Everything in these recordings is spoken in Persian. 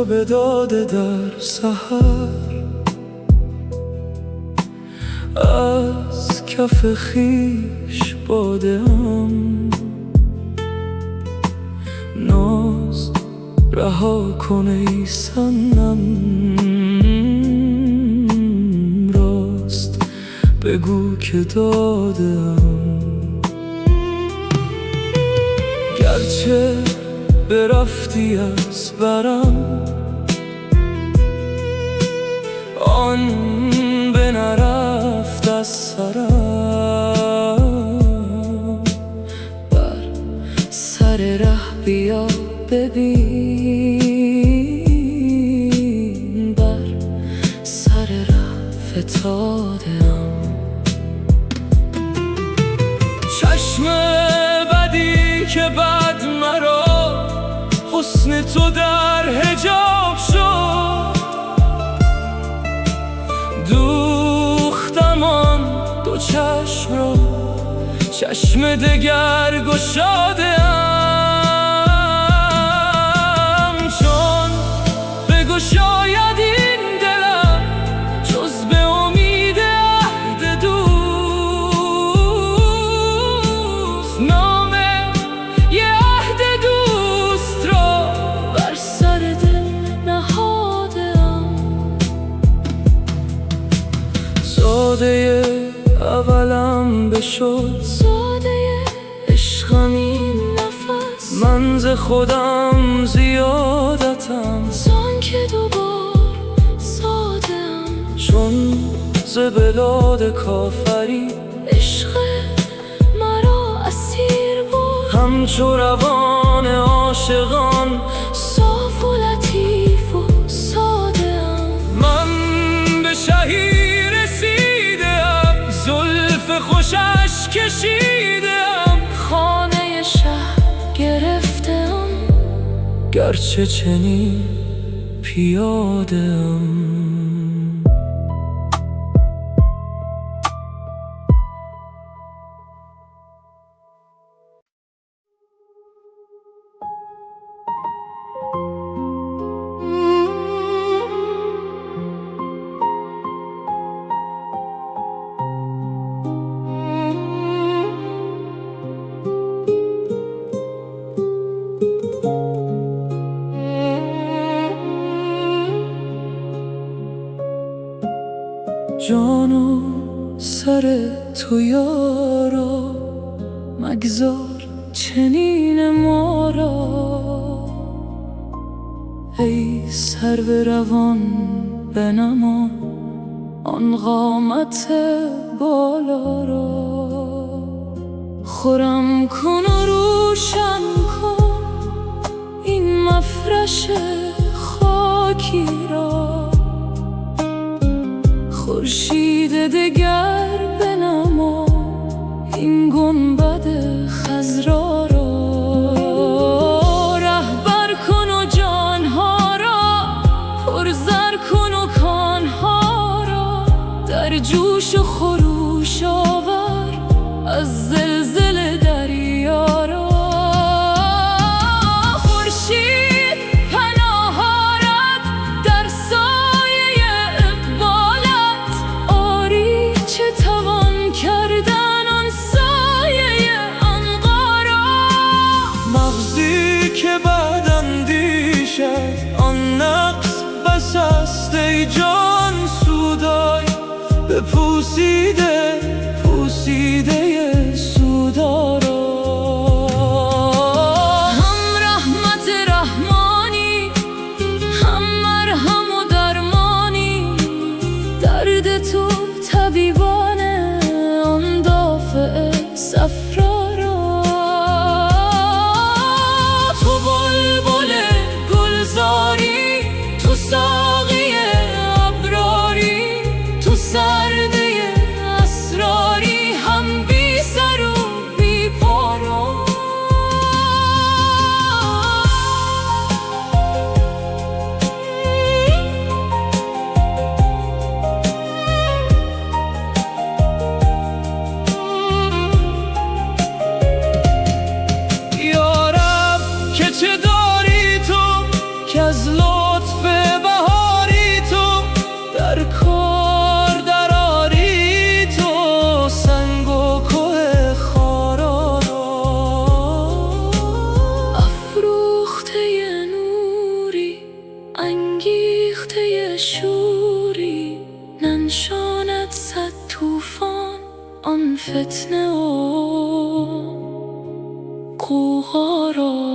تو به داده در سحر، از کف خویش باده‌ام. ناز رها کن ای صنم، راست بگو که داده‌ام. گرچه برفتی از برم، آن به نرفت از سرم. بر سر ره بیا ببین، بر سر ره فتاده‌ام. چشم بدی که بد مرا، حسن تو در حجاب شد. دوختم آن دو چشم را، چشم دگر گشاده‌ام. چون بگشاید این دلم، جز به امید عهد دوست، نام یه عهد دوست را بر سر دل نهاده‌ام. زاده اولم بشد، زاده عشقم این نفس. من ز خودم زیادتم، زان که دوبار زاده‌ام. چون ز بلاد کافری عشق مرا اسیر بود، همچو روان عاشقان صاف و لطیف و ساده‌ام. من به شهی رسیدم، زلف خوشش کشیدم، خانه شهر گرفتم، گرچه چنین پیاده‌ام. جان و سر تو یارا، مگذار چنین ما را. ای سرو روان بنما آن قامت بالا را. خرم کن و روشن کن این مفرش خاکی را. خورشید دگر بنما این گنبد خضرا را. رهبر کن و جانها را پرزر کن و کانها را. در جوش و خروش آور از زلزله دریا را. خورشید پناه آرد در سایه اقبالت، آری چه توان کردن آن سایه عنقا را. مغزی که بعد اندیشد آن نقص بس است ای جان سودای، بپوسیده پوسیده سودا را. هم رحمت رحمانی، هم مرهم و درمانی، درد تو طبیبانه آن دافع صفرا را. تو بلبل گلزاری، تو ساقی ابراری، تو سرده نقطه شوری ننشاند صد طوفان آن فتنه و غوغا را.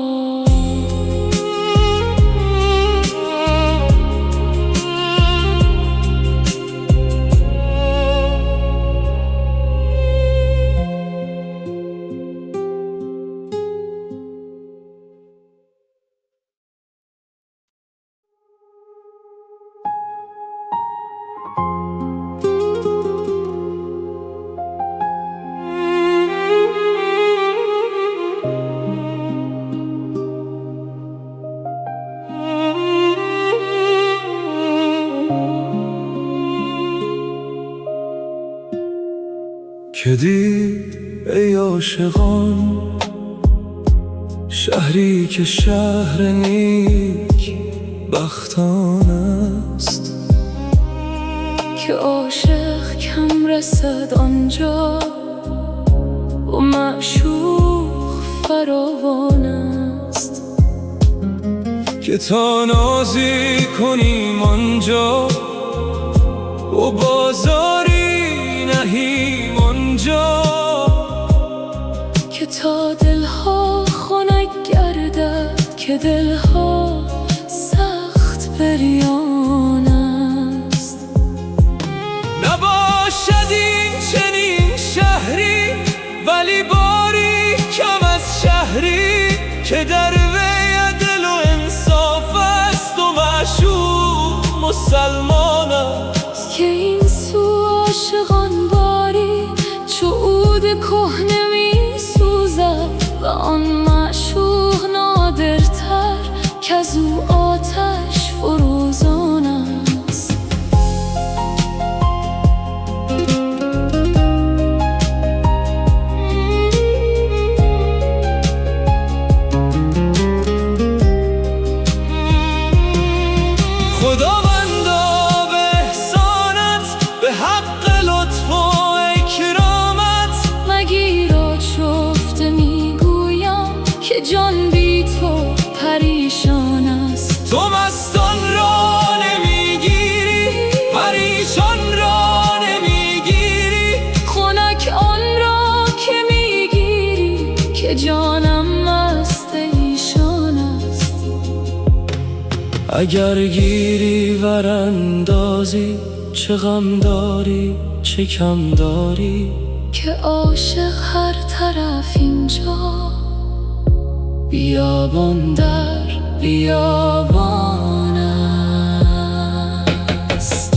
که دید ای عاشقان شهری که شهر نیک بختان است، که عاشق کم رسد آنجا و معشوق فراوان است. که تا نازی کنیم آنجا و بازاری نهیم آنجا، که تا دلها خنک گردد که دلها سخت بریان است. نباشد این چنین شهری ولی باری کم از شهری، که در وی عدل و انصاف است و معشوق مسلمان است. که این سو عاشقان باری چو عود کهنه می سوزد و آن معشوق نادرتر کز او آتش فروزان است. خداوندا به احسانت به حق لطف و اکرامت مگیر آشفته میگویم که جان بی تو پریشان است. تو مستان را نمیگیری پریشان را نمیگیری، خنک آن را که میگیری که جانم مست ایشان است. اگر گیری وراندازی چه غم داری چه کم داری، که عاشق هر طرف اینجا بیابان در بیابان است.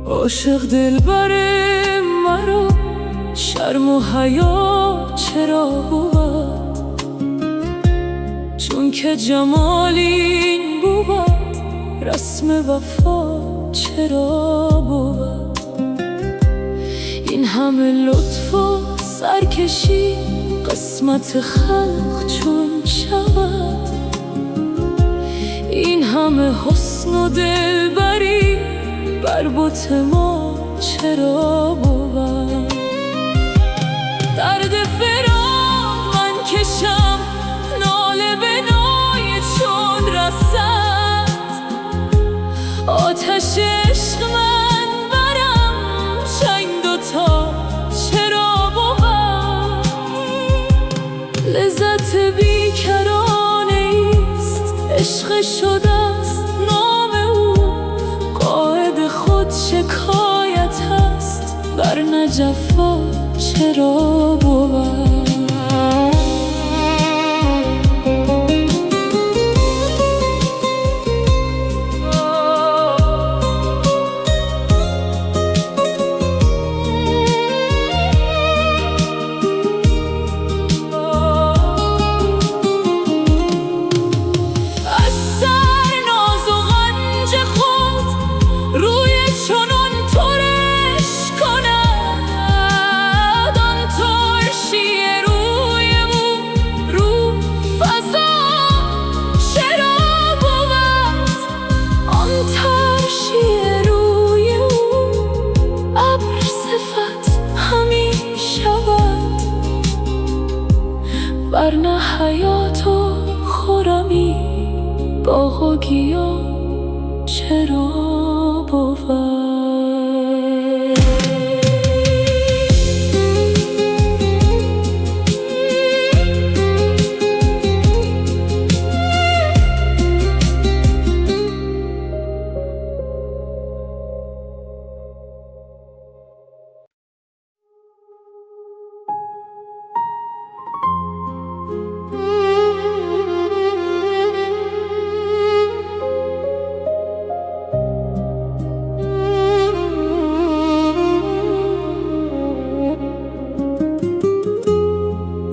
عاشق دلبر مرا شرم و حیا چرا بود، چون که جمال این بود رسم وفا چرا بود. این همه لطف و سرکشی قسمت خلق چون شود، این همه حسن و دلبری بر بت ما چرا بود. درد فراق من کشم ناله به نای چون رسد، آتش عشق من برم چنگ دوتا چرا بود. لذت بیکرانه ایست عشق شده است نام او، قاعد خود شکایت هست بر نجفا چرا بود. ورنه حیاتو خورمی باغ و گیاه چرا بود.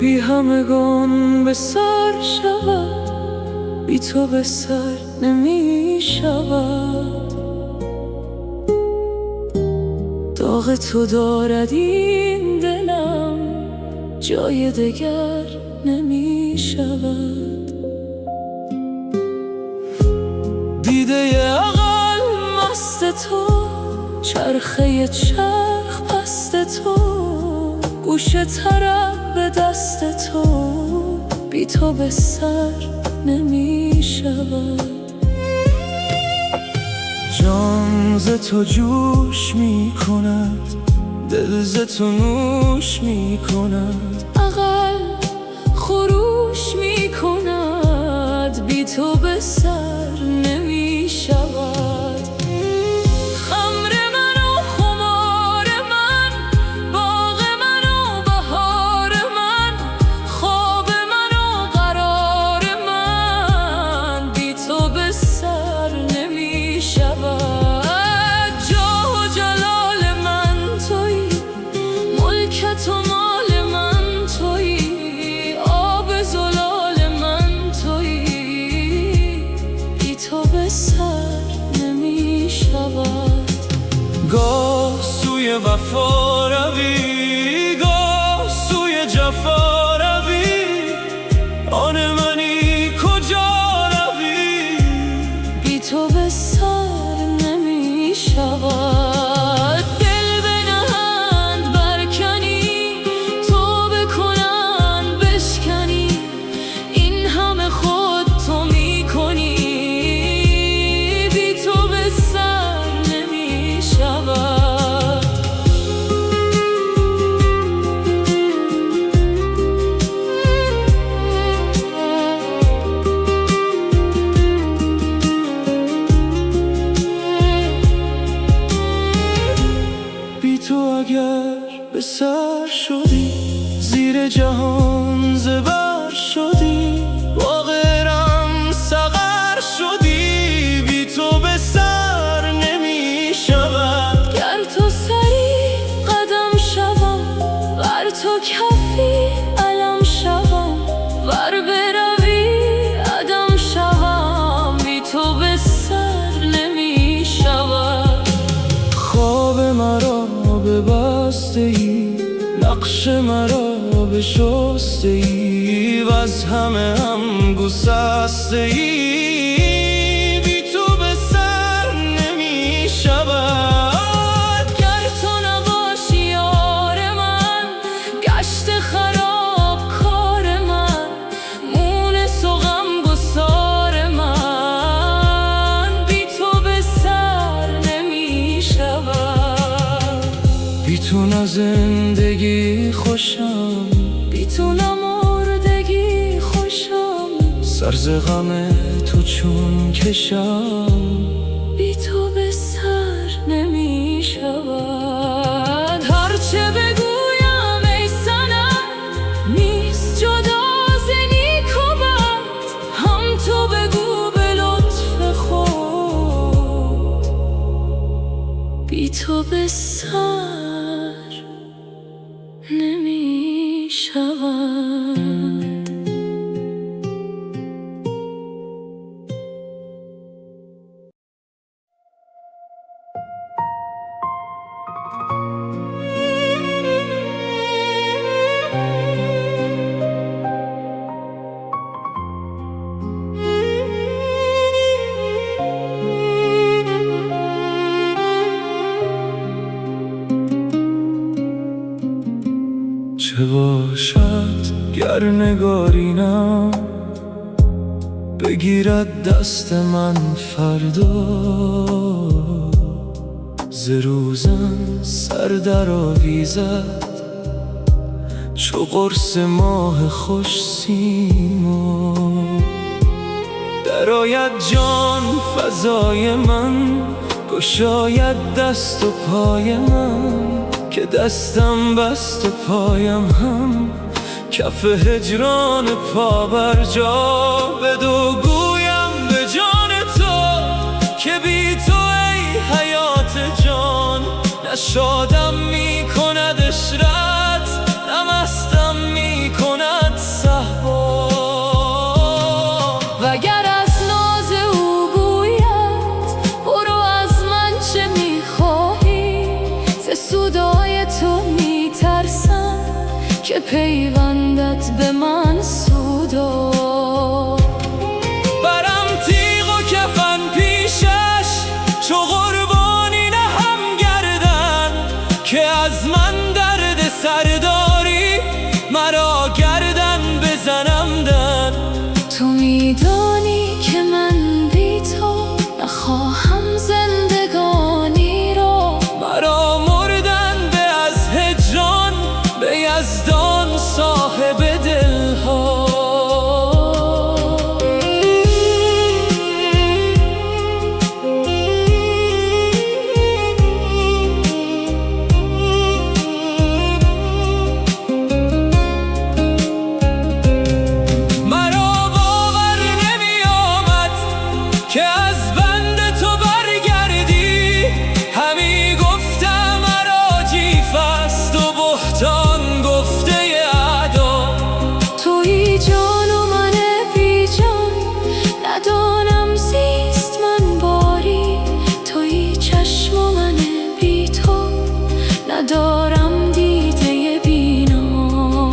بی همگان به سر شود، بی تو به سر نمی شود. داغ تو دارد این دلم، جای دگر نمی شود. دیده عقل مست تو، چرخه چرخ پست تو، گوش طرب به دست تو، بی تو به سر نمی شود. جان ز تو جوش می کند، دل ز تو نوش می کند، عقل خروش می کند، بی تو به سر نمی شود. گاه سوی وفا روی، گاه سوی جفا روی، آن منی کجا روی، بی تو به سر نمی شود. دل بنهند برکنی، تو بکنند بشکنی، این همه خود تو می کنی، بی تو به سر نمی شود. بی تو اگر به سر شدی، زیر جهان زبر شدی، با غیرم سقر شدی، بی تو به سر نمی شود. گر تو سری قدم شوم، ور تو کفی علم شوم، ور بروی عدم شوم، بی تو به سر نمی شود. خواب مرا ببسته ای، نقش مرا بشسته ای، و از همه هم گسسته ای، بی تو به سر نمی شود. گر تو نباشی یار من، گشت خراب کار من، مونس و غمگسار من، بی تو به سر نمی شود. بی تو نه زندگی خوشم، بی تو نه مردگی خوشم، سر ز غم تو چون کشم، بی تو به سر نمی شود. هرچه بگویم ای صنم، نیست جدا ز نیک و بد، هم تو بگو به لطف خود، بی تو به سر نمی شود. چه باشد گر نگارینم بگیرد دست من فردا، ز روزن سر در آویزد چو قرص ماه خوش سیما. درآید جان فضای من، گشاید دست و پای من، که دستم بست و پایم هم کف هجران پا بر جا. بدو گویم به جان تو که بی تو ای حیات جان، نشادم می کند اشرت، نمستم می کند صهبا. وگر از ناز او گوید برو از من چه می خواهی، ز سودای تو می ترسم که پیوندت به من سودا. برم تیغ و کفن پیشش چو قربانی نهم گردن، که از من درد سرداری مرا گردن بزنم دن. تو میدانی که من بی تو نخواهم زندگانی را، مرا مردن به از هجران به یزدان صاحب دلها. مرا باور نمی آمد که از بند تو برگردی، همی گفتم مرا جیف است و بهتان گفته اعدا. تویی جان و من بی جان، ندانم زیست من باری. تویی چشم و من بی تو، ندارم دیده بینا.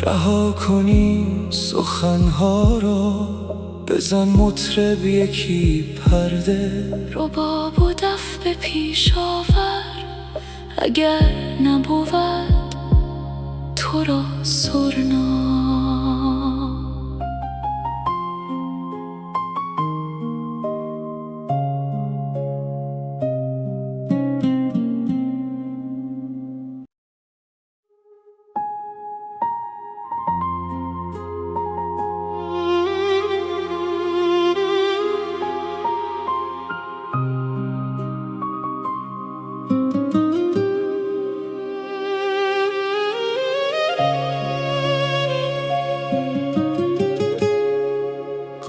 رها کنی سخنها را، بزن مطرب یکی پرده. رباب و دف به پیش آور، اگر نبود تو را سرنا.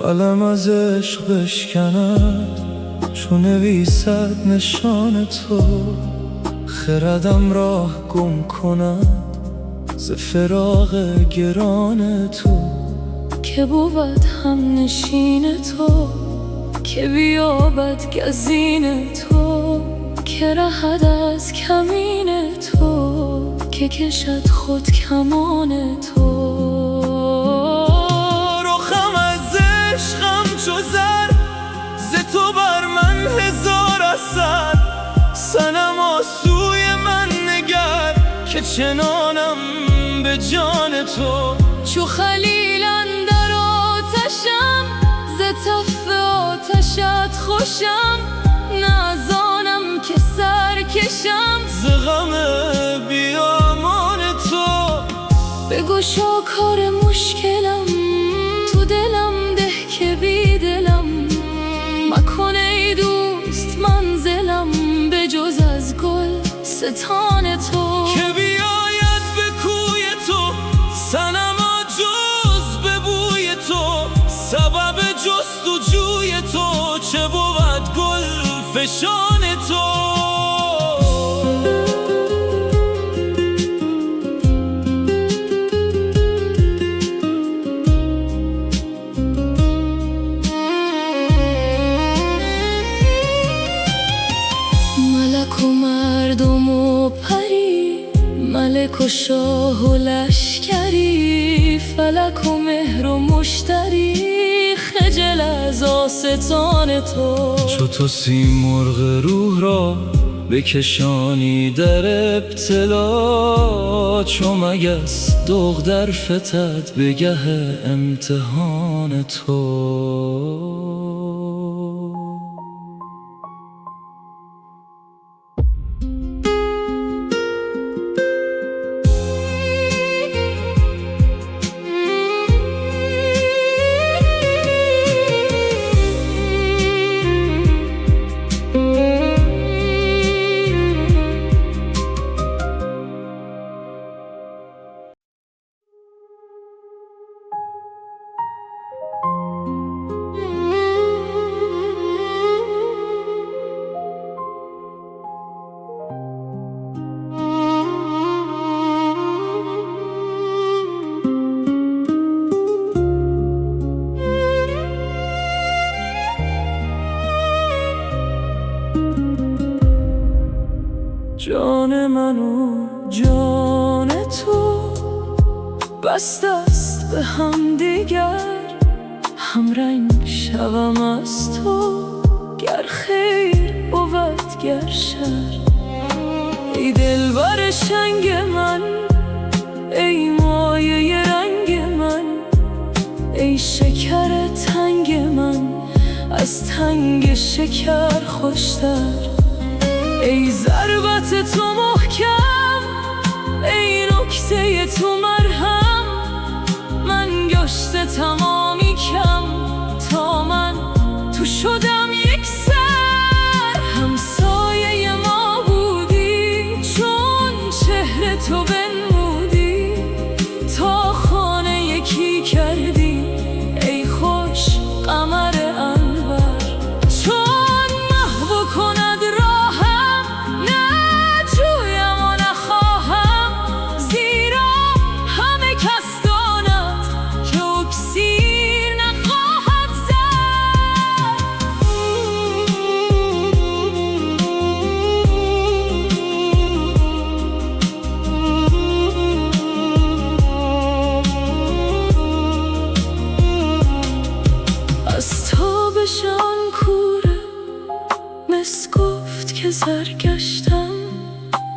قلم از عشق بشکند چون نویسد نشان تو، خردم راه گم کند ز فراق گران تو. که بود هم نشین تو، که بیابد گزین تو، که رهد از کمین تو، که کشد خود کمان تو. رخم از عشقم چو زر، ز تو بر من هزار اثر. صنما سوی من نگر که چنانم به جان تو. چو خلیل اندر آتشم، ز تف آتشت خوشم، نه از آنم که سر کشم ز غم بیامان تو. بگشا کار مشکلم، تو دلم ده که بی دلم. مکن ای دوست منزلم به جز از گل ستان تو. که بیاید به کوی تو صنما جز به بوی تو، سبب جستجوی تو چه بود گل فشان تو. ملک و مردم و پری، ملک و شاه و لشکری، فلک و مهر و مشتری، خجل از آستان تو. چو تو سیمرغ روح را بکشانی در ابتلا، چو مگس دوغ در فتد بگه امتحان تو. جان من و جان تو بست است به هم دیگر، همرنگ شوم از تو گر خیر بود گر شر. ای دلبر شنگ من، ای مایه رنگ من، ای شکر تنگ من از تنگ شکر خوشتر. ای ضربت تو محکم، ای نکته تو مرهم، من گشته تمامی کم تا من تو شدم یک سر. همسایه ما بودی چون چهره تو بنمودی، تا خانه یکی کردی ای خوش قمر انور. چون محو کند راهم نجویم و نخواهم، زیرا همه کس داند که اکسیر نخواهد زد. از تابشان کوره مس گفت که زرگشتم،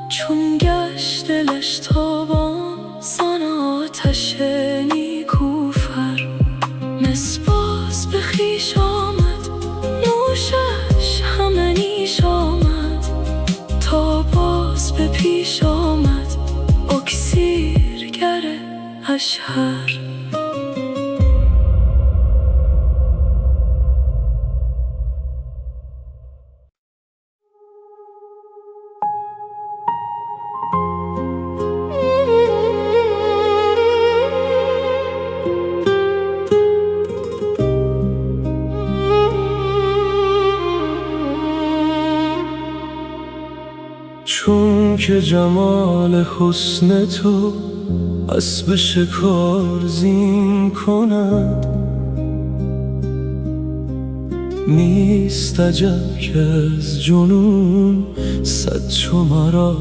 چون گشت دلش تابان زان آتش نیکوفر. مس باز به خویش آمد، نوشش همه نیش آمد، تا باز به پیش آمد اکسیرگر اشهر. چون که جمال حسن تو اسب شکار زین کند، نیست عجب که از جنون صد چو مرا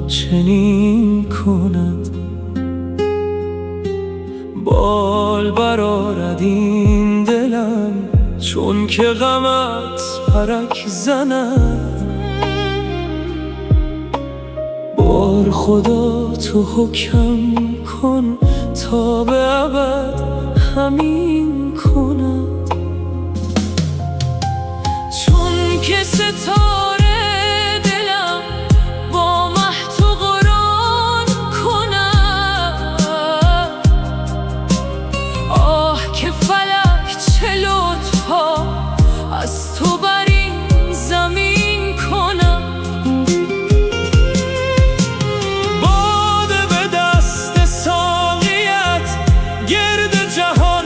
چنین کند. بال برآرد این دلم چون که غمت پرک زند. بار خدا تو حکم کن تا به ابد همین کند. چون که ستاره دلم با مه تو قرآن کند، آه که فلک چه لطفا از تو بر این زمین کند. باده به دست ساقیت گرد جهان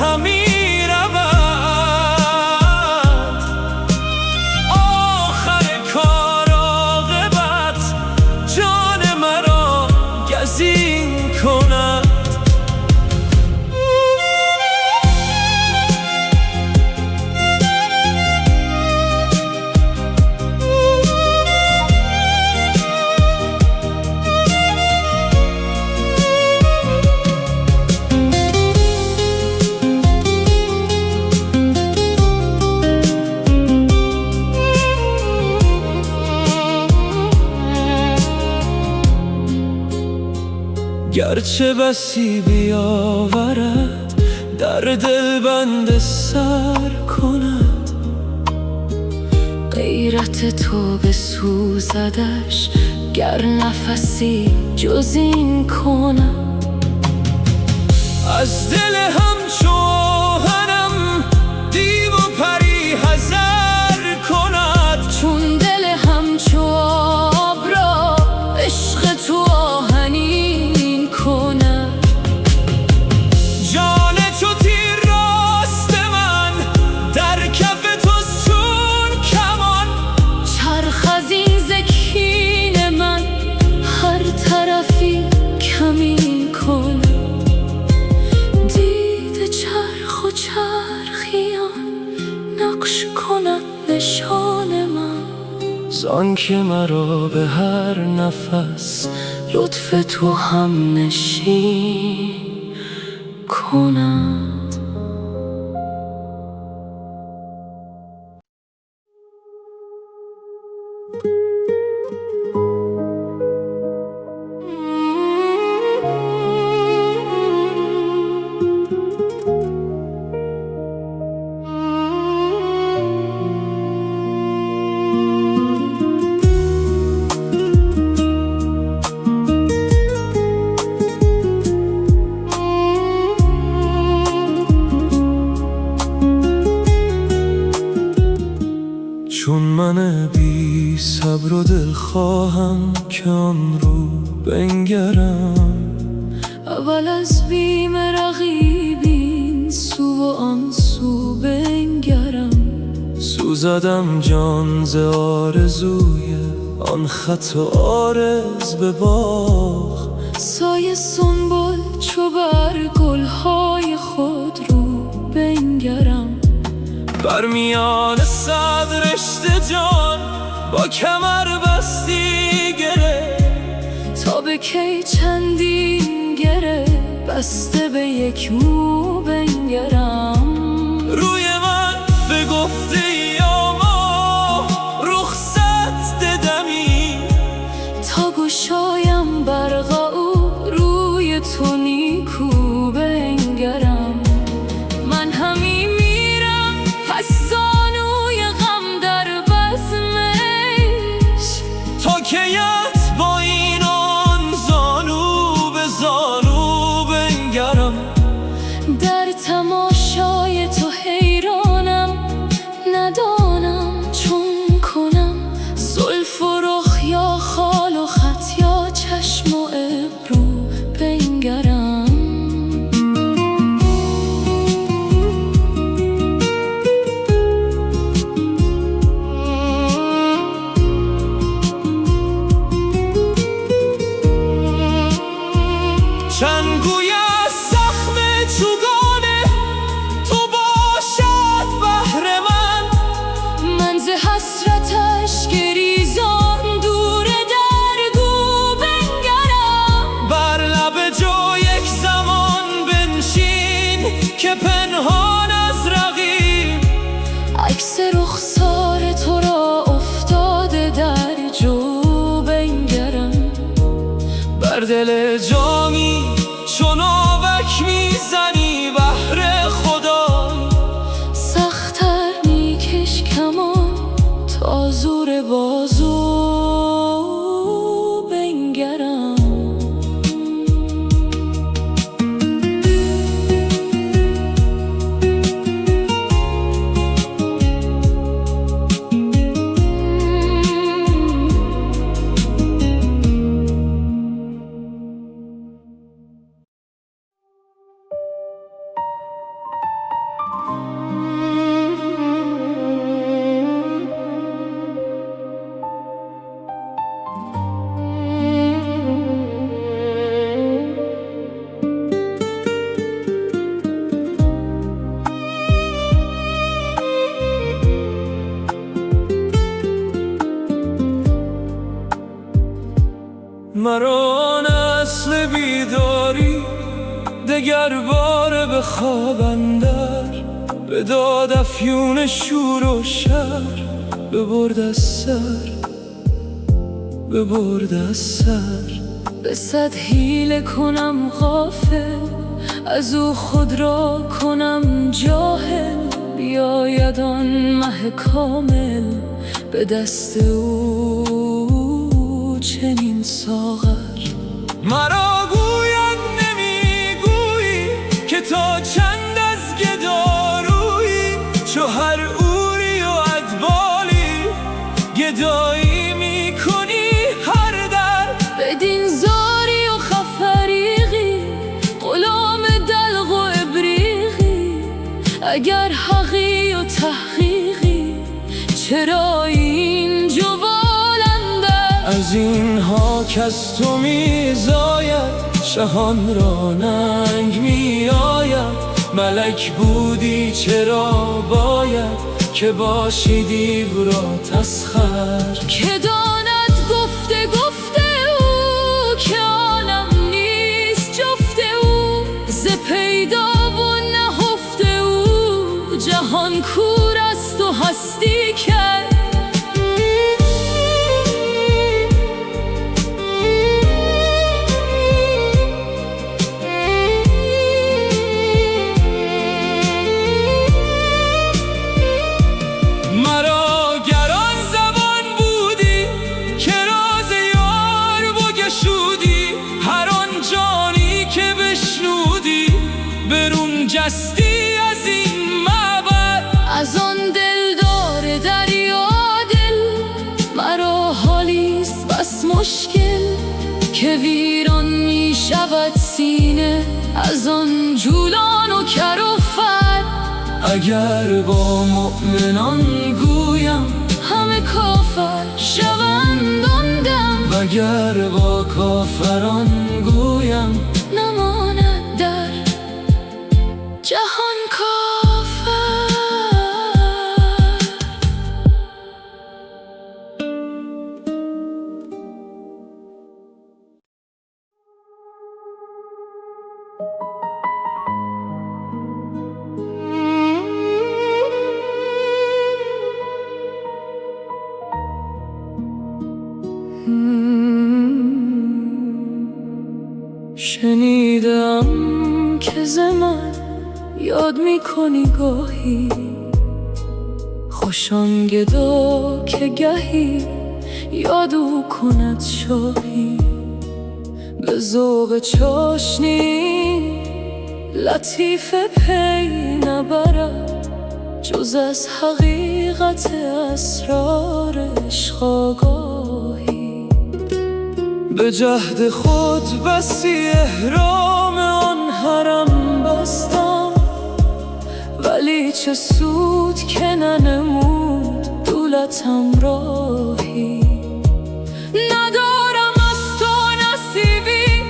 همی رود، آخر گرچه بسی بیاورد در دل بند سر کند. غیرت تو بسوزدش گر نفسی جز این کنم. از دل همچو آهنم دیو و پری حذر کند. چون دل همچو آب را عشق تو آهنین کند. جان چو تیر راست من در کف توست چون کمان. چرخ از این زکین من هر طرفی کمین کند. دید چرخ و چرخیان نقش کند نشان من. زان که مرا به هر نفس لطف تو هم نشین کند. چون من بی صبر و دل خواهم که آن رو بنگرم. اول از بیم رقیبین سو و آن سو بنگرم. سوزدم جان ز آرزوی آن خط و عارض به باغ. سایه سنبل چو بر گلهای خود رو بنگرم. بر میان صد رشته جان با کمر بستی گره. تا به کی چندین گره بسته به یک مو بنگرم. روی من به گفته یا ما رخصت ددمی. تا گشایم برق او روی تو نیکو بنگرم. من همی میرم پس زانوی غم در بزمش. تا کیت با این آن زانو به زانو بنگرم. در تماشای تو حیرانم ندانم چون کنم. زلف و رخ یا خال و خط یا چشم و ابرو بنگرم. چند گوی از زخم چوگانه تو باشد بهر من. من ز حسرتش گریزان دور در گو بنگرم. بر لب جو یک زمان بنشین که پنهان از رقیب. عکس رخسار تو را افتاده در جو بنگرم. بر دل جامی چون آوک میزنی بهر خدا. سخت‌تر میکش کمان تا زور بازو بنگرم. مرا نسل بیداری دگر باره به خواب اندر. به داد افیون شور و شر ببرد از سر، ببرد از سر. به صد حیله کنم غافل، از او خود را کنم جاهل. بیاید آن مه کامل، به دست او چنین ساغر. مرا گوید نمیگویی که تا چند از گدارویی، چو هر اوری و ادبالی گدایی میکنی هر در. بدین زاری و خفریقی، غلام دلق و ابریقی، اگر حقی و تحقیقی، چرا این جوالنده؟ از اینها کز تو میزاید، شهان را ننگ میآید. ملک بودی چرا باید، که باشی دیو را تسخر. که داند گفته او، که آنم نیست جفت او. ز پیدا و نهفت او، جهان کور است و هستی کرد. جستی از این معبر، از آن دلدار دریا دل. مرا حالیست بس مشکل، که ویران می شود سینه از آن جولان و کر و فر. اگر با مؤمنان گویم، همه کافر شوند آن دم. وگر با کافران گویم، نماند در جهان کافر. شنیدم که ز من یاد میکنی گاهی، خوش آن گدا که گهی یاد او کند شاهی. به ذوق چاشنی لطیفه پی نبرد، جز از حقیقت اسرار عشق آگاهی. به جهد خود بسی احرام آن حرم بستم، ولی چه سود که ننمود دولتم راهی. ندارم از تو نصیبی،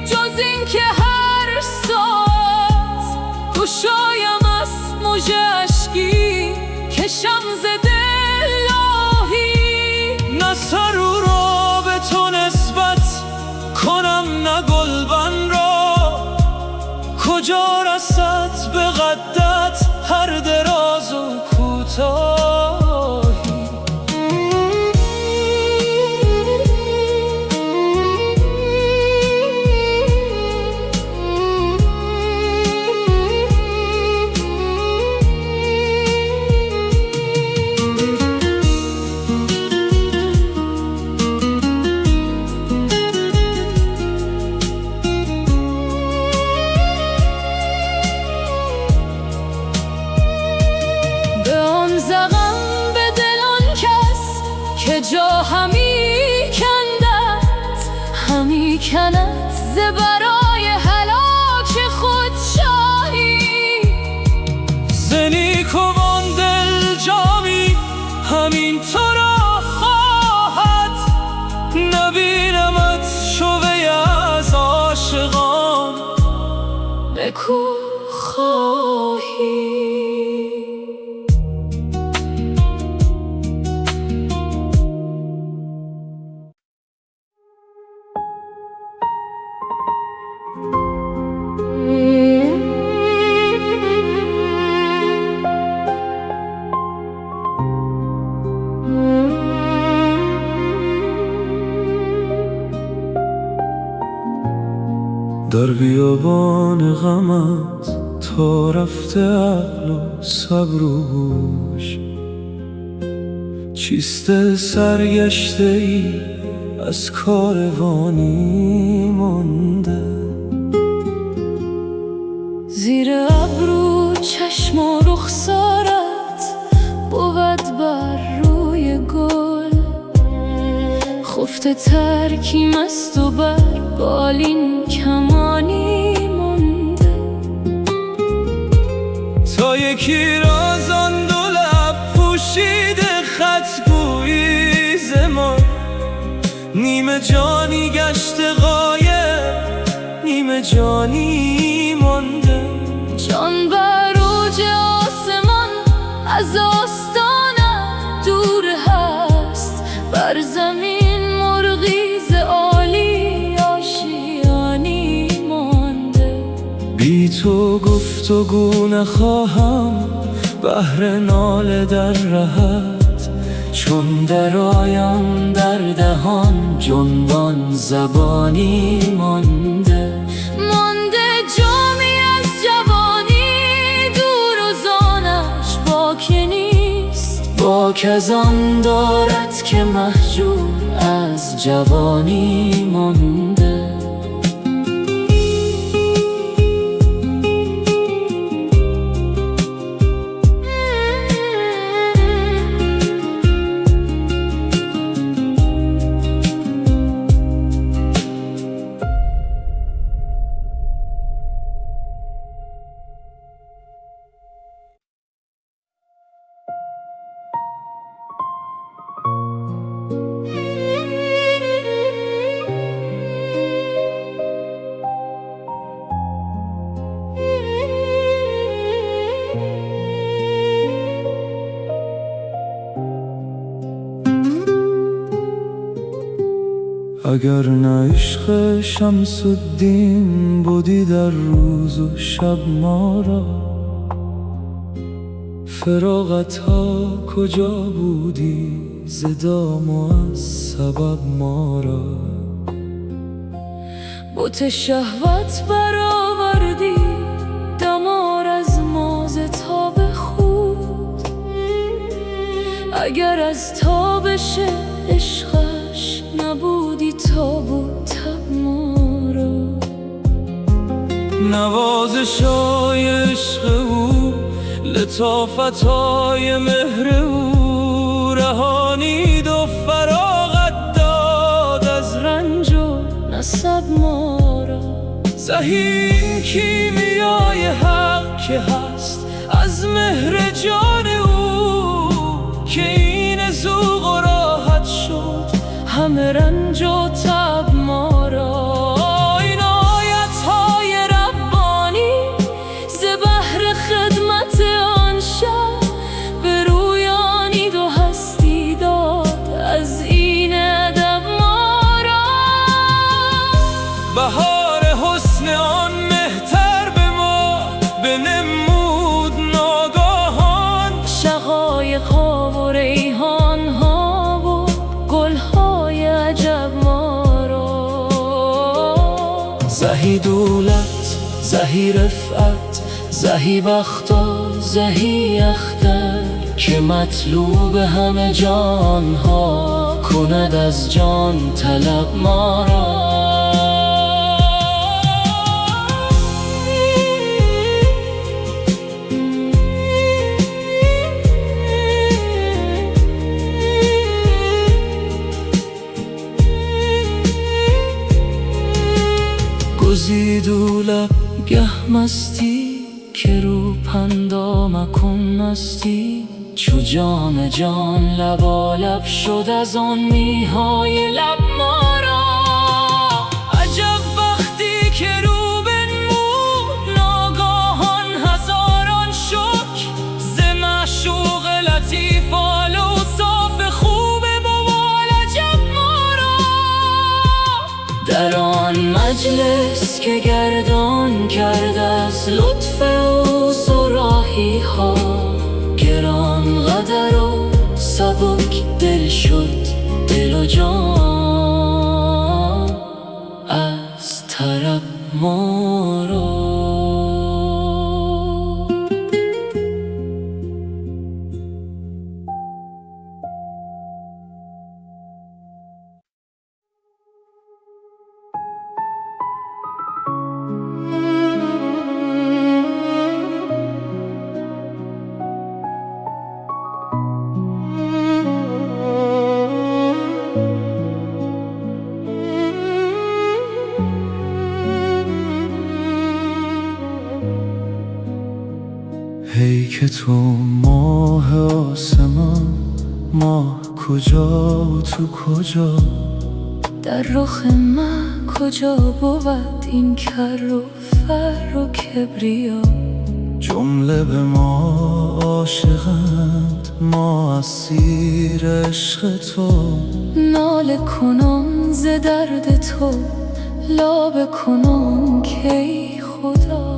جز این که هر ساعت گشایم از موج اشکی، کشم ز دل لاهی. نه سرو را به تو نسبت کنم، نه گلبن را، کجا رسد به قدت هر دراز و کوتاهی. جا همی کندت، همی کند ز برای هلاک خود شاهی. ز نیکوان دل جامی همین تو را خواهد، نبینمت شوی از عاشقان نکو خواهی. در بیابان غمت تا رفته عقل و صبر و هوش، چیست دل سرگشته ای از کاروانی مانده. زیر ابرو چشم و رخسارت بود بر روی گل، خفته ترکی مست و بر بالین کمانی مانده. تا یکی رازان دو لب پوشیده خطگویی زمان، نیمه جانی گشته غایب نیمه جانی مانده. جان بر اوج آسمان از آستانم دور هست، بر زمین مرغی ز عالی آشیانی مانده. بی تو گفتگو نخواهم بهر ناله در رهت، چون درآیم در دهان جنبان زبانی مانده. مانده جامی از جوانی دور و زانش باکی نیست، باک از آن دارد که مهجور از جوانی مانده. اگر نه عشق شمس الدین بودی در روز و شب ما را، فراغت ها کجا بودی ز دام و از سبب ما را. بت شهوت برآوردی دمار از ماز تاب خود، اگر از تابش عشقش نبودی تاب و تب ما را. نوازشای عشق او، لطافتای مهر او، رهانید و فراغت داد از رنج و نسب ما را. زهی کیمیای حق که هست از مهر جان او، که این ذوق و راحت شد همه رنج و تب ما را. این آیت‌های ربانی ز بحر خدمت آن شب برویانید و هستی داد از این ادب ما را. بهار حسن آن مهتر به ما بنمود ناگاهان، شقایق‌ها و ریحان‌ها و گل‌های عجب ما را. زهی دولت زهی رفعت زهی بخت و زهی اختر، که مطلوب همه جان‌ها کند از جان طلب ما را. گزیدو لب گه مستی که رو پندا مکن مستی، چو جام جان لبالب شد از آن میهای لب ما را. عجب وقتی که رو بنمود ناگاهان هزاران شکر، ز معشوق لطیف آل اوصاف خوب موال عجب ما را. در آن مجلس که گردان کرد از لطف او صراحی ها، گران قدر و سبک دل شد دل و جان از طرب ما را. ای که تو ماه آسمان، ماه کجا تو کجا؟ در رخ من کجا بود این کر و فر و کبریا؟ جمله به ما عاشقند، ما اسیر عشق تو. ناله کنم ز درد تو، لابه کنم که ای خدا.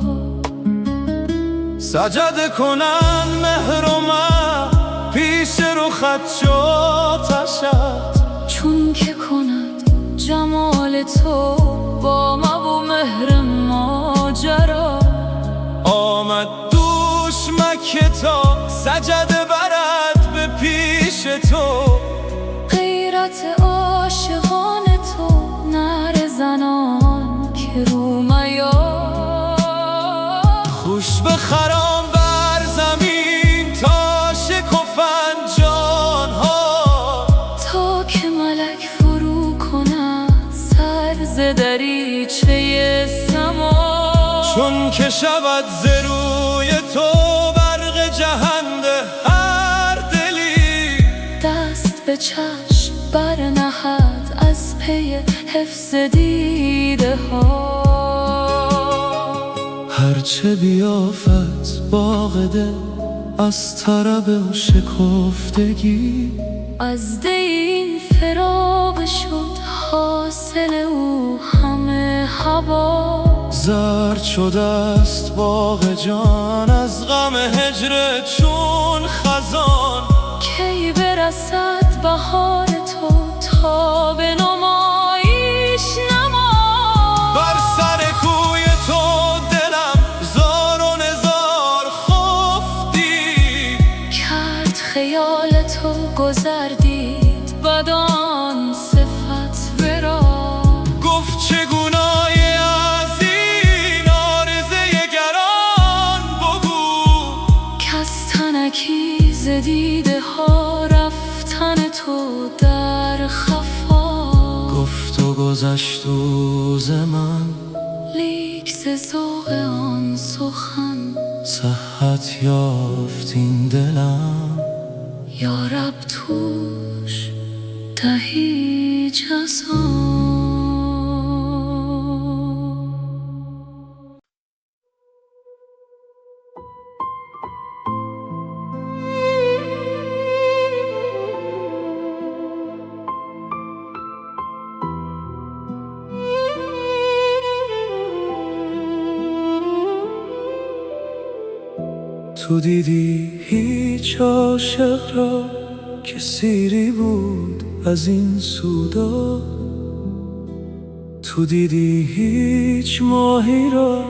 سجده کنن مهر و من پیش رخت چو آتشت، چون که کند جمال تو با ما و مهر ماجرا. آمد دوش مکه تا سجده برد به پیش تو. غیرت عاشقان تو، نعره زنان که رومیا. خوش بخرام بر زمین تا شکفن جانها، تا که ملک فرو کند سر ز دریچه سما. چون که شود ز روی تو برق جهنده هر دلی. دست به چشم برنهد از پی حفظ دیده ها. هرچه بیافت باغ دل از طرب شکفتگی، از دی این فراق شد حاصل او همه هوا. زرد شده است باغ جان از غم هجر چون خزان. کی برسد بهار تو تا به نمایش نما. بر سر کوی تو دلم زار و نزار خفتی، کرد خیال تو گذر دید بدان صفت ورا. گفت چگونای از این آرزه گران بگو، کز تنکی ز دیده ها رفتن تو در خفا. گفت و گذشت او ز من، لیک ز ذوق آن سخن صحت یافت این دلم. یا رب توش دهی جزا. تو دیدی هیچ عاشق را که سیری بود از این سودا؟ تو دیدی هیچ ماهی را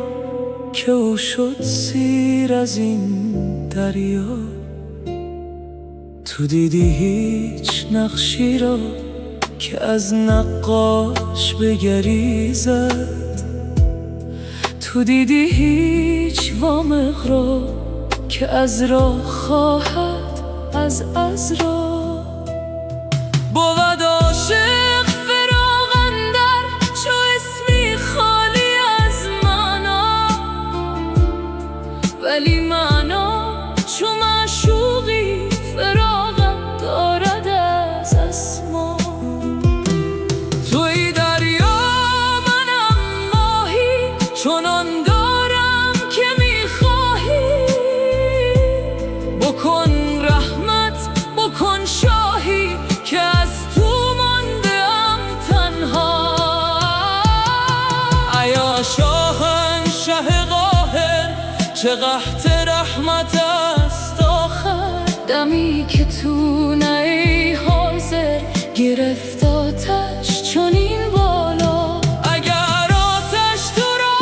که او شد سیر از این دریا؟ تو دیدی هیچ نقشی را که از نقاش بگریزد؟ تو دیدی هیچ وامق را که از راه خواهد از عذرا؟ بود عاشق فراق اندر چو اسمی خالی از معنا، ولی معنا چو معشوقی فراغت دارد از اسما. توی دریا منم ماهی، چنان دارم که میخواهی. بکن رحمت بکن شاهی که از تو مانده ام تنها. ایا شاهنشه قاهر چه قحط رحمت است آخر. دمی که تو نه ای حاضر گرفت آتش چنین بالا. اگر آتش تو را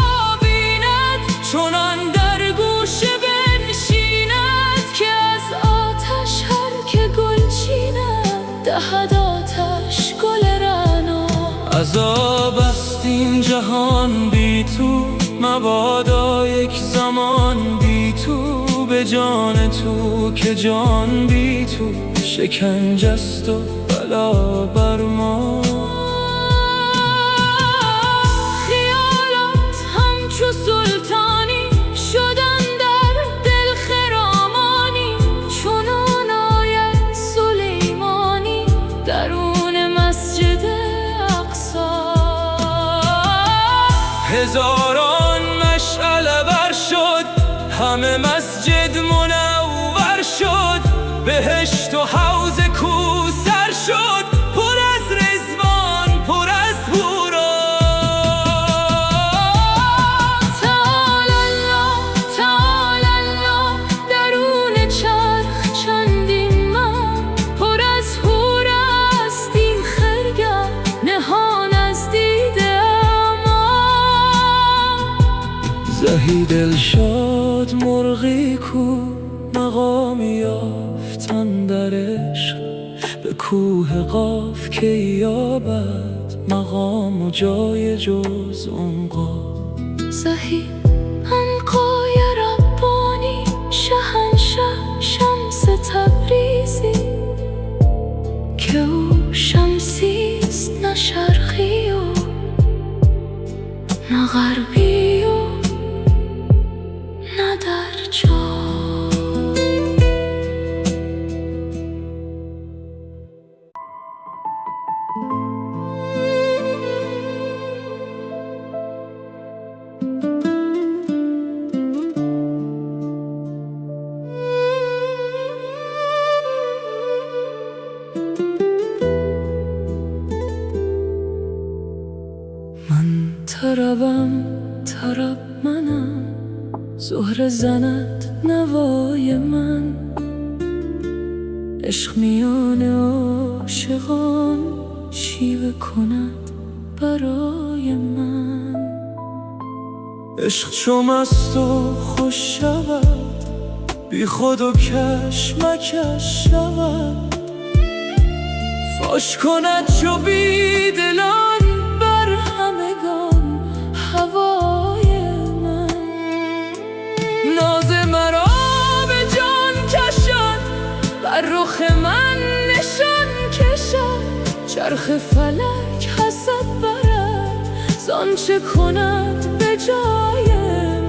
زمان بی تو، مبادا یک زمان بی تو، به جان تو که جان بی تو شکنجه است و بلا بر ما. خیالات همچو سلطانی شدن در دل خرامانی، چنان آید سلیمانی درون مسجد اقصی. هزاران مشعله بر شد، همه مسجد منور شد، بهشت و حوض کوثر شد، پر از رضوان پر از حورا. تعالی الله تعالی الله درون چرخ چندین من، پر از حور است این خرگه نهان از دیده ما. زهی دلشاد مرغی کو مقامی یافتن در عشق، به کوه قاف که یابد مقام و جای جز عنقا. زهی عنقای ربانی شهنشه شمس تبریزی، که او شمسیست نه شرقی و نه غربی و نه در جا. من طربم طرب منم، زهره زند نوای من، عشق میان عاشقان شیوه کند برای من. عشق چو مست و خوش شود، بی خود و کشمکش شود، فاش کند چو بی دلان بر همگان هوای من. ناز مرا به جان کشد، بر رخ من نشان کشد، چرخ فلک حسد برد زانچه کند به جای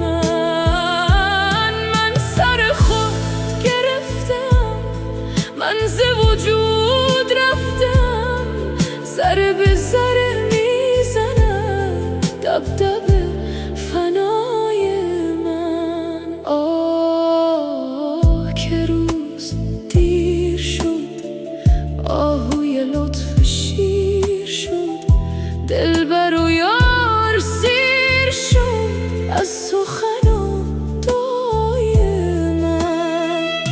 من. من سر خود گرفتم، من ز وجود رفتم، ذره به ذره میزند دبدبه فنای من. آه که روز دیر شد، آهوی لطف شیر شد، دلبر و یار سیر شد از سخن و دعای من.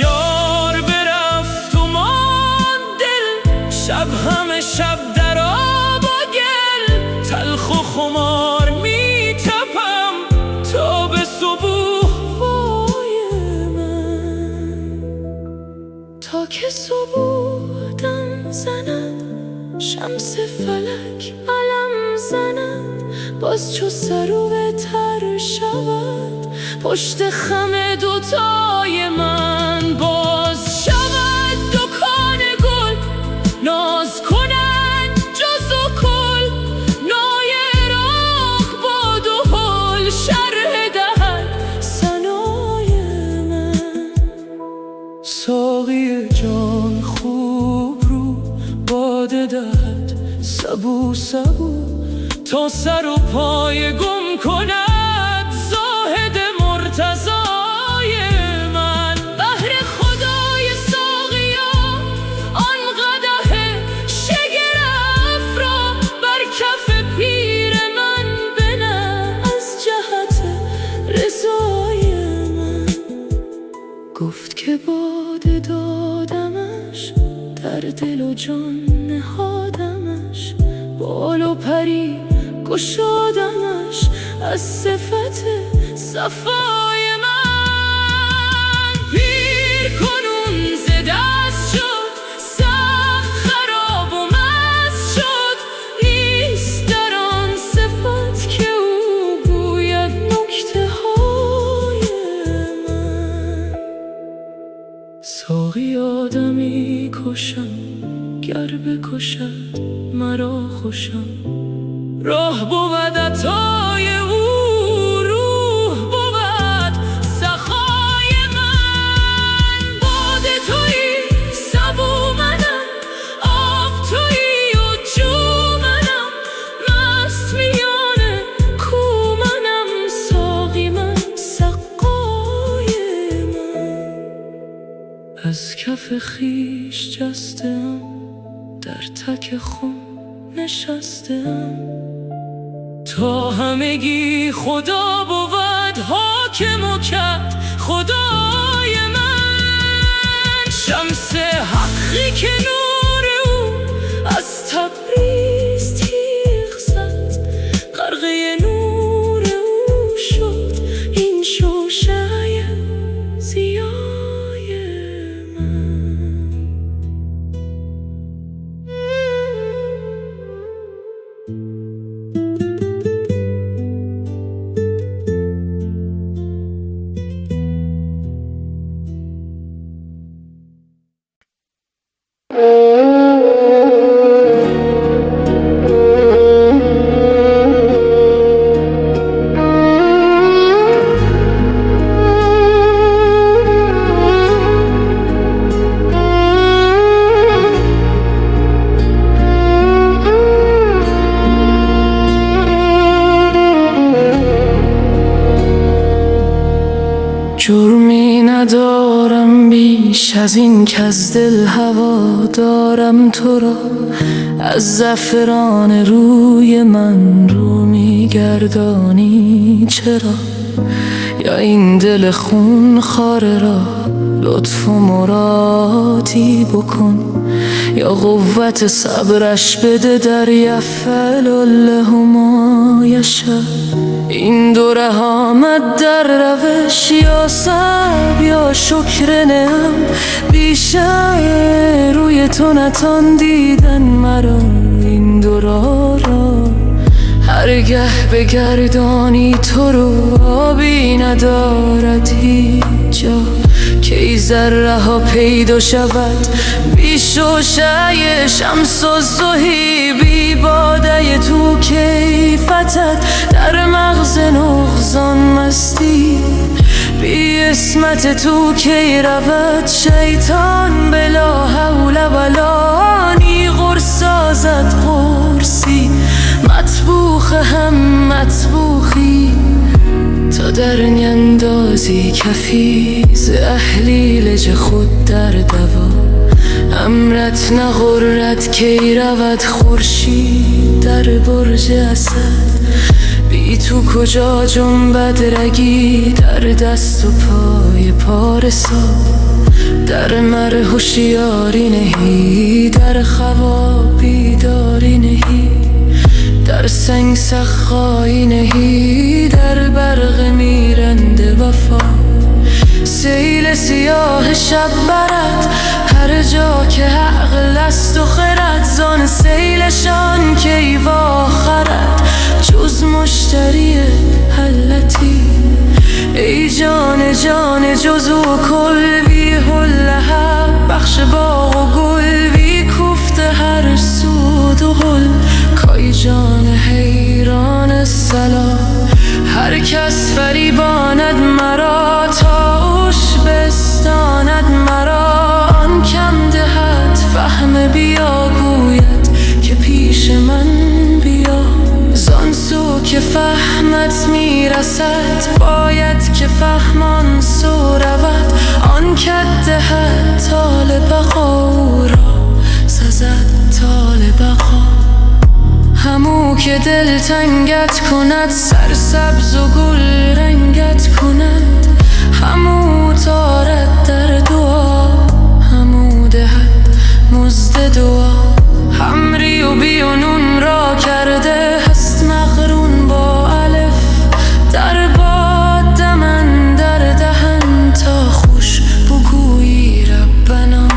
یار برفت و ماند دل، شب همه شب در آب و گل، تلخ و خمار می تپم تا به صبح وای من. تا که صبح دم زند، شمس فلک علم زند، باز چو سرو تر شود پشت خم دوتای من. باز شود دکان گل، ناز کنند جز و کل، نای عراق باد و حل شرح دهد ثنای من. ساقی جان خوب رو باده دهد سبو سبو، تا سر و پای گم کند زاهد مرتضای من. بهر خدای ساقیا آن قدح شگرف را بر کف پیر من بنه از جهت رضای من. گفت که باده دادمش، در دل و جان نهادمش، بال و پری گشادمش از صفت صفای من. پیر کنون ز دست شد، سخت خراب و مست شد، نیست در راه بود عطای او، روح بود سخای من. باد تویی سبو منم، آب تویی و جو منم، مست میان کو منم، ساقی من سقای من. از کف خویش جستم، در تک خون نشستم، تا همگی خدا بود حاکم و کد خدای من. شمس حقی که نور او از تبریز تیغ زد، غرقه نور او شد این شوشه‌ی ضیای من. جرمی ندارم بیش از این که از دل هوا دارم تو را، از زعفران روی من رو میگردانی چرا؟ یا این دل خون خواره را لطف و مرادی بکن، یا قوت صبرش بده در یفعل له ما یشاء. این دو ره آمد در روش، یا صبر یا شکر نعم، بیشتر روی تو نتان دیدن مرا. این دو راه را هرگه بگردانی تو رو، آبی ندارد هیچ جا که ای ذره ها پیدا شود. بی شوشه‌ی شمس و ضحی، بی باده تو کیفتت، در مغز نقصان مستی، بی اسمت تو کی رود شیطان. بلا حول ولا نی قرص سازد قرصی، مطبوخ هم مطبوخی، تا در نیندازی کفی ز احلیل خود در دوا. امرت نغرد کی رود خورشید در برج اسد، بی تو کجا جنبد رگی در دست و پای پارسا. در مر هوشیاری نهی، در خواب بیداری نهی، در سنگ سخایی نهی، در برق میرنده وفا. سیل سیاه شب برد هر جا که عقل است و خرد، زان سیلشان کی واخرد جز مشتری حلتی. ای جان جان جز و کل بی لهب، بخش باغ و گل بی کوفته هر سود و حل. کای جان حیران سلام، هر کس فریباند مرا، تا اوش بستاند مرا. آن کم دهد فهم بیا گوید که پیش من بیا. زان سو که فهمت میرسد باید که فهمان سو رود. آن که دهد طال بقا او را سزد طال بقا. همو که دل تنگت کند سرسبز و گل رنگت کند، همو تارد در دعا، همو دهد مزد دعا. همری و بی و نون را کرده هست مقرون با الف، در باد دمن در دهن تا خوش بگویی ربنا.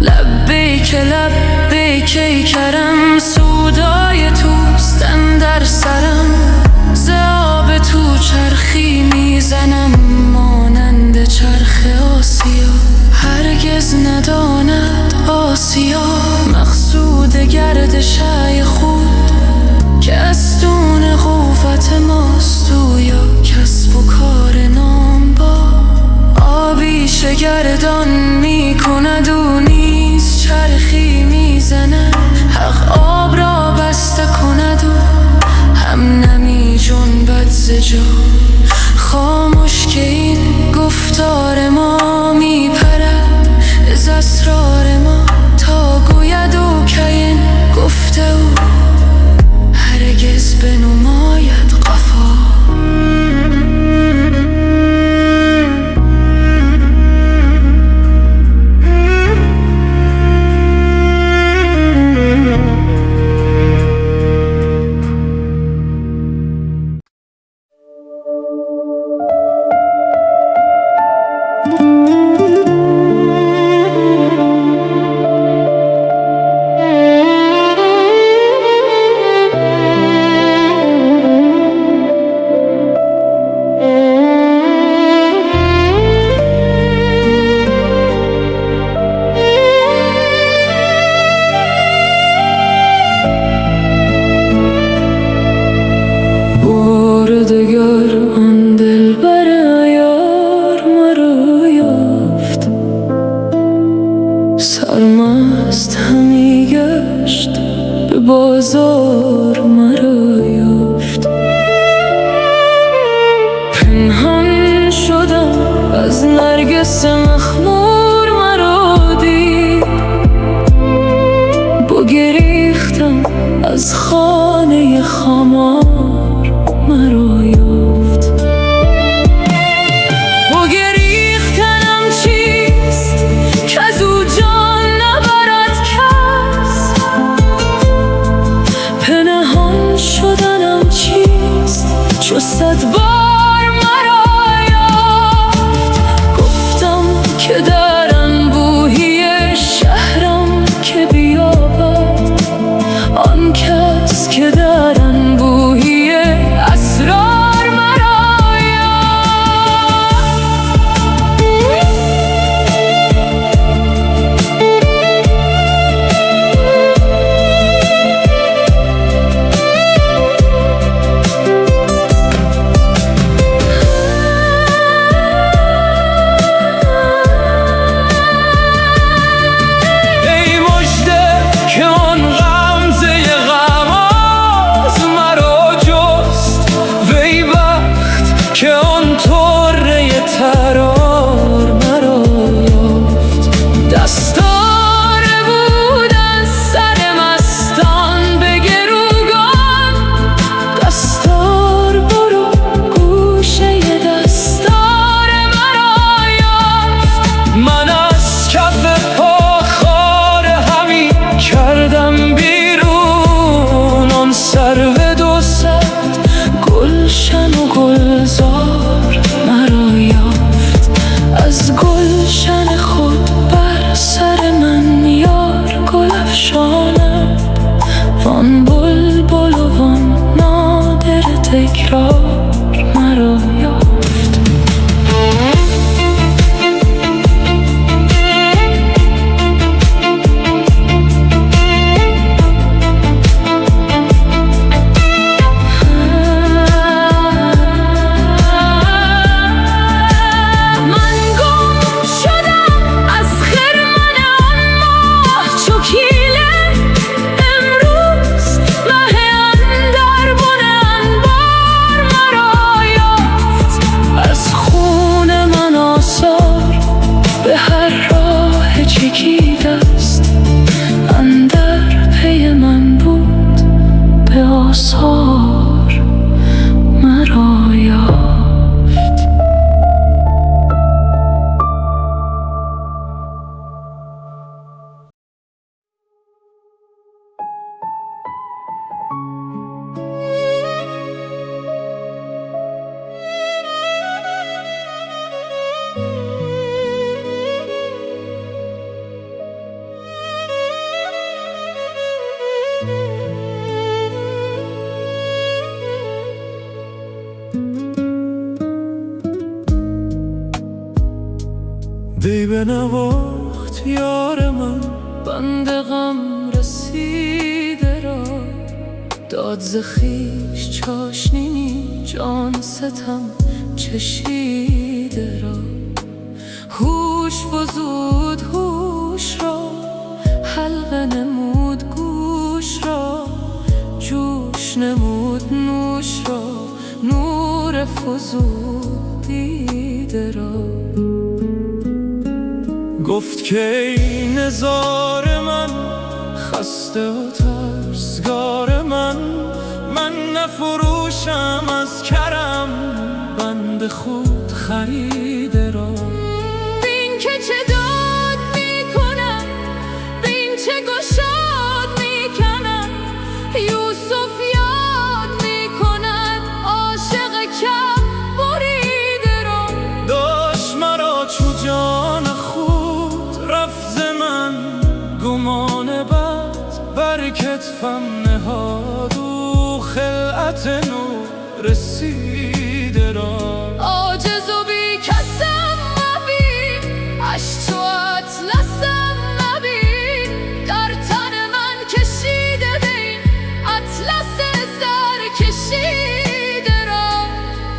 لبیک لبیک ای کرم، سودای توست اندر سرم، ز آب تو چرخی میزنم. دست ماست تو یا کسب و کار نام با آبی شگردان میکند و نیز چرخی میزند حق آب را بسته کند و هم نمی جنبد ز جا خاموش که این گفتار ما میپرد از اسرار ما تا گوید او که این گفته او هرگز بنماید قفا آن دلبر یار مرا یافت سرمست همی گشت به بازار مرا یافت پنهان شدم از نرگس مخمور مرا دید بگریختم از خانه خمار مرا یافت بگریختنم چیست که از او جان نبرد کس پنهان شدنم چیست چو 100 بار مرا یافت گفتم که در انبوهی شهرم که بیابد آن کس که در انبوهی که آن طره ترار مرا یافت دستاره بود از سر مستان به گروگان دستار برو گوشه دستار مرا یافت من از کف پا خار همی کردم بیرون آن سرو 200 گلشن و گلزار مرا یافت از گلشن خود بر سر من یار گل افشاند وان بلبل و وان نادر تکرار مرا یافت اندر پی من بود به آثار مرا یافت دی بنواخت یار من بند غم رسیده را داد ز خویش چاشنی ستم چشیده را. هوش فزود هوش را، حلقه نمود گوش را، جوش نمود نوش را، نور فزود دیده را. گفت که ای نزار من، خسته و ترسگار من نفروشم از کرم بند خود خریده را. بین که چه داد میکنم، بین چه گشاد میکنم، یوسف یاد میکند عاشق کف بریده را. داشت مرا چو جان خود رفت ز من گمان بد، بر کتفم نهاد و خلعت نور رسیده را. عاجز و بی کسم مبین، اش تو اطلسم مبین، در تن من کشیده بین اطلس زر کشیده را.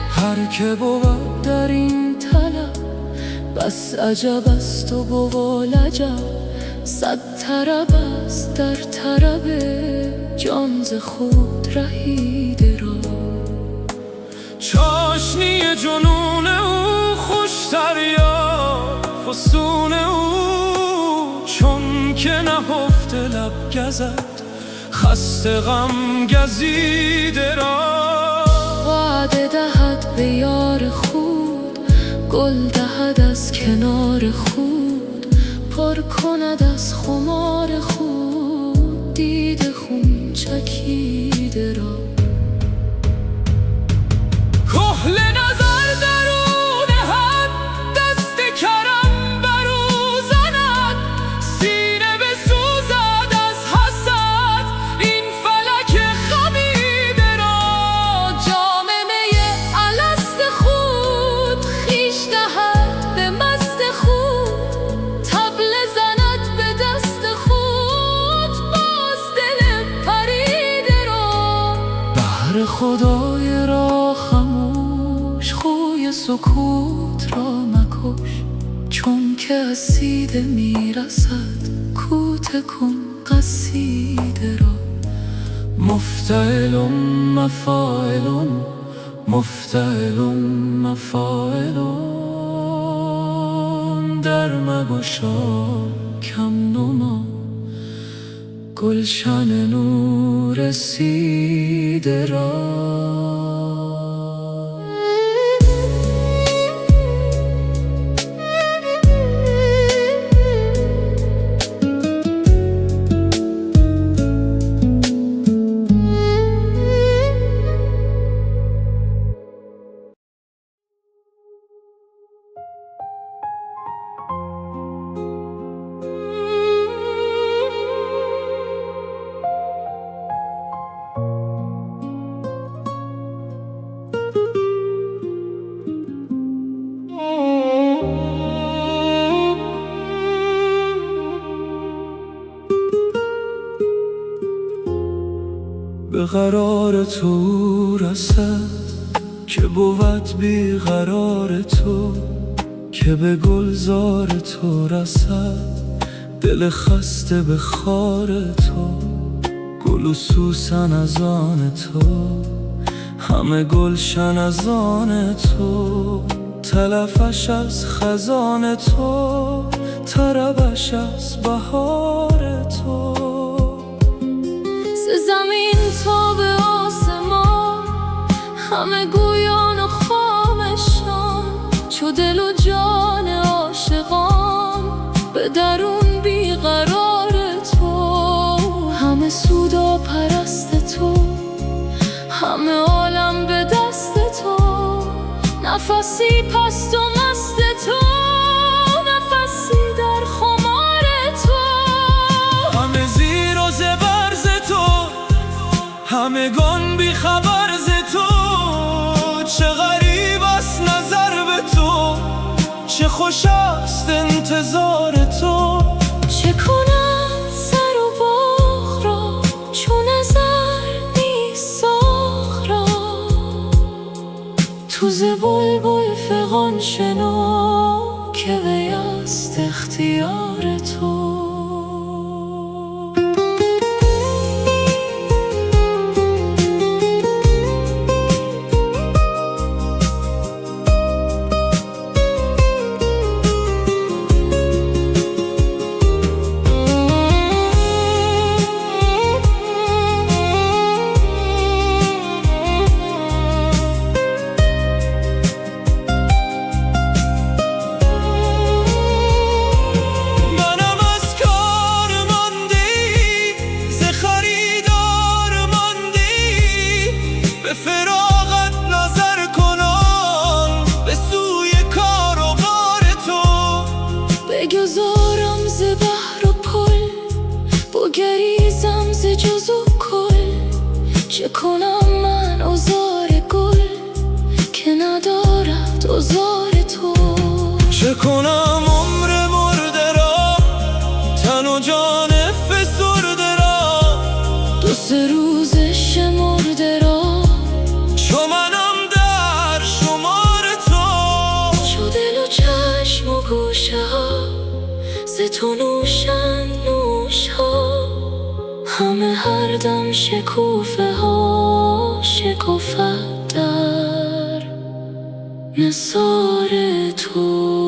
هر که بود در این طلب بس عجب است و بوالعجب، صد طرب است در طرب جان ز خود رهیده را. چاشنی جنون او خوشتر یا فسون او، چون که نهفته لب گزد خسته غم گزیده را. وعده دهد به یار خود، گل دهد از کنار خود، پر کند از خمار خود دید خون چکیده را. کحل نظر درون حد دست کرم برو زند، سینه بسوزد از حسد این فلک خمیده را. جام می الست خود خویش دهد به مست خود، طبل زند به دست خود باز دل پریده را. بهر خدای را خموش خوی سکوت را مکش، چون که از سیده میرسد کوته کن قصیده را. مفتعلم مفاعلم مفتعلم مفاعلم، در مگشا کم نما گلشن نور رسیده را. به قرار تو رسد که بود بی قرار تو، که به گلزار تو رسد دل خسته به خار تو. گل و سوسن از آن تو، همه گلشن از آن تو، تلفش از خزان تو، طربش از بهار تو. زمین تا به آسمان همه گویان و خامشان، چو دل و جان عاشقان به درون بیقرار تو. همه سودا پرست تو، همه عالم به دست تو، نفسی پست و مست تو، نفسی در خمار تو. همه زیر و زبر ز تو، همگان بی خبر ز تو. چه غریب است نظر به تو، چه خوش است انتظار تو. چه کند سر و باغ را چون نظر نیست ساغ را، توز بلبل فغان شنو که وی است اختیار تو. بگذارم ز بحر و پل، بگریزم ز جز و کل. چه کنم من آزار گل که ندارد آزار تو؟ چه کنم عمر مرده را، تن و جان فسرده را، دو سه روز شمرده را، چو منم در شمار تو. چو دل و چشم و گوشه ها ز تو نوشن نوش ها، همه هر دم شکوفه ها شکفت در نثار تو.